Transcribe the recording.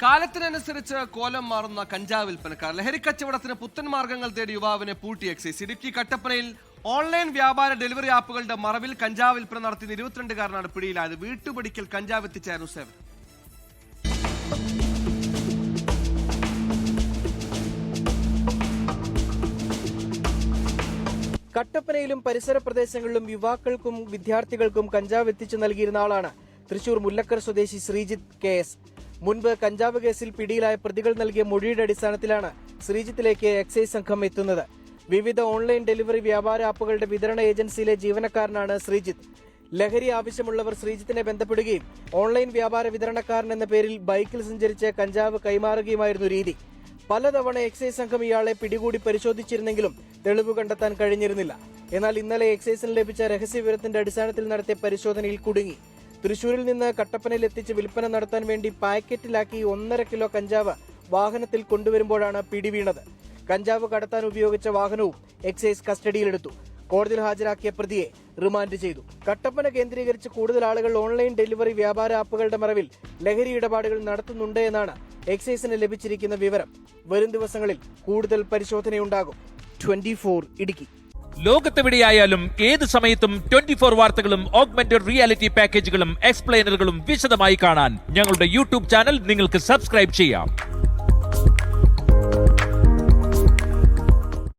കാലത്തിനനുസരിച്ച് കോലം മാറുന്ന കഞ്ചാവ് വിൽപ്പനക്കാർ ലഹരിക്കച്ചവടത്തിന് പുത്തൻ മാർഗങ്ങൾ തേടി യുവാവിനെ പൂട്ടി എക്സൈസ്. ഇടുക്കി കട്ടപ്പനയിൽ ഓൺലൈൻ വ്യാപാര ഡെലിവറി ആപ്പുകളുടെ മറവിൽ കഞ്ചാവ് വിൽപ്പന നടത്തുന്ന 22-കാരനാണ് പിടിയിലായത്. വീട്ടുപടിക്കൽ കഞ്ചാവ് എത്തിച്ചായിരുന്നു സേവനം. കട്ടപ്പനയിലും പരിസര പ്രദേശങ്ങളിലും യുവാക്കൾക്കും വിദ്യാർത്ഥികൾക്കും കഞ്ചാവ് എത്തിച്ചു നൽകിയിരുന്ന ആളാണ് തൃശൂർ മുല്ലക്കര സ്വദേശി ശ്രീജിത്ത് KS. മുൻപ് കഞ്ചാവ് കേസിൽ പിടിയിലായ പ്രതികൾ നൽകിയ മൊഴിയുടെ അടിസ്ഥാനത്തിലാണ് ശ്രീജിത്തിലേക്ക് എക്സൈസ് സംഘം എത്തുന്നത്. വിവിധ ഓൺലൈൻ ഡെലിവറി വ്യാപാര ആപ്പുകളുടെ വിതരണ ഏജൻസിയിലെ ജീവനക്കാരനാണ് ശ്രീജിത്ത്. ലഹരി ആവശ്യമുള്ളവർ ശ്രീജിത്തിനെ ബന്ധപ്പെടുകയും ഓൺലൈൻ വ്യാപാര വിതരണക്കാരൻ എന്ന പേരിൽ ബൈക്കിൽ സഞ്ചരിച്ച് കഞ്ചാവ് കൈമാറുകയുമായിരുന്നു രീതി. പലതവണ എക്സൈസ് സംഘം ഇയാളെ പിടികൂടി പരിശോധിച്ചിരുന്നെങ്കിലും തെളിവ് കണ്ടെത്താൻ കഴിഞ്ഞിരുന്നില്ല. എന്നാൽ ഇന്നലെ എക്സൈസിന് ലഭിച്ച രഹസ്യവിവരത്തിന്റെ അടിസ്ഥാനത്തിൽ നടത്തിയ പരിശോധനയിൽ കുടുങ്ങി. തൃശൂരിൽ നിന്ന് കട്ടപ്പനയിൽ എത്തിച്ച് വിൽപ്പന നടത്താൻ വേണ്ടി പാക്കറ്റിലാക്കി 1.5 കിലോ കഞ്ചാവ് വാഹനത്തിൽ കൊണ്ടുവരുമ്പോഴാണ് പിടിവീണത്. കഞ്ചാവ് കടത്താൻ ഉപയോഗിച്ച വാഹനവും എക്സൈസ് കസ്റ്റഡിയിലെടുത്തു. കോടതിയിൽ ഹാജരാക്കിയ പ്രതിയെ റിമാൻഡ് ചെയ്തു. കട്ടപ്പന കേന്ദ്രീകരിച്ച് കൂടുതൽ ആളുകൾ ഓൺലൈൻ ഡെലിവറി വ്യാപാര ആപ്പുകളുടെ മറവിൽ ലഹരി ഇടപാടുകൾ നടത്തുന്നുണ്ട് എന്നാണ് എക്സൈസിന് ലഭിച്ചിരിക്കുന്ന വിവരം. വരും ദിവസങ്ങളിൽ കൂടുതൽ പരിശോധനയുണ്ടാകും. 24 ഇടുക്കി. ലോകത്തെവിടെയായാലും ഏത് സമയത്തും 24 വാർത്തകളും ഓഗ്മെന്റഡ് റിയാലിറ്റി പാക്കേജുകളും എക്സ്പ്ലെയിനറുകളും വിശദമായി കാണാൻ ഞങ്ങളുടെ യൂട്യൂബ് ചാനൽ നിങ്ങൾക്ക് സബ്സ്ക്രൈബ് ചെയ്യാം.